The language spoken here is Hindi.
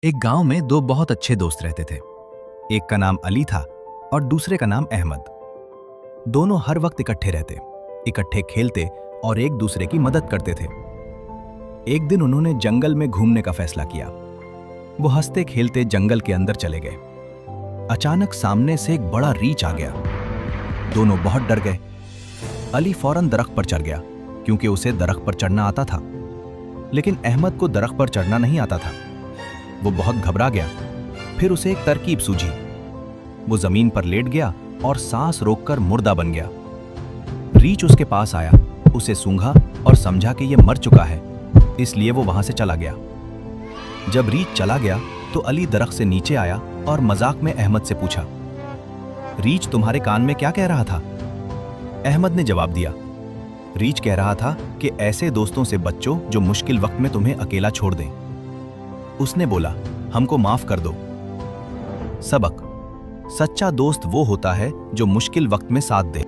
एक गांव में दो बहुत अच्छे दोस्त रहते थे। एक का नाम अली था और दूसरे का नाम अहमद। दोनों हर वक्त इकट्ठे रहते, इकट्ठे खेलते और एक दूसरे की मदद करते थे। एक दिन उन्होंने जंगल में घूमने का फैसला किया। वो हंसते खेलते जंगल के अंदर चले गए। अचानक सामने से एक बड़ा रीछ आ गया। दोनों बहुत डर गए। अली फौरन दरख्त पर चढ़ गया क्योंकि उसे दरख्त पर चढ़ना आता था, लेकिन अहमद को दरख्त पर चढ़ना नहीं आता था। वो बहुत घबरा गया। फिर उसे एक तरकीब सूझी। वो जमीन पर लेट गया और सांस रोककर मुर्दा बन गया। रीछ उसके पास आया, उसे सूंघा और समझा कि यह मर चुका है, इसलिए वो वहां से चला गया। जब रीछ चला गया तो अली दरख्त से नीचे आया और मजाक में अहमद से पूछा, रीछ तुम्हारे कान में क्या कह रहा था? अहमद ने जवाब दिया, रीछ कह रहा था कि ऐसे दोस्तों से बच्चों जो मुश्किल वक्त में तुम्हें अकेला छोड़ दें। उसने बोला, हमको माफ कर दो। सबक: सच्चा दोस्त वो होता है जो मुश्किल वक्त में साथ दे।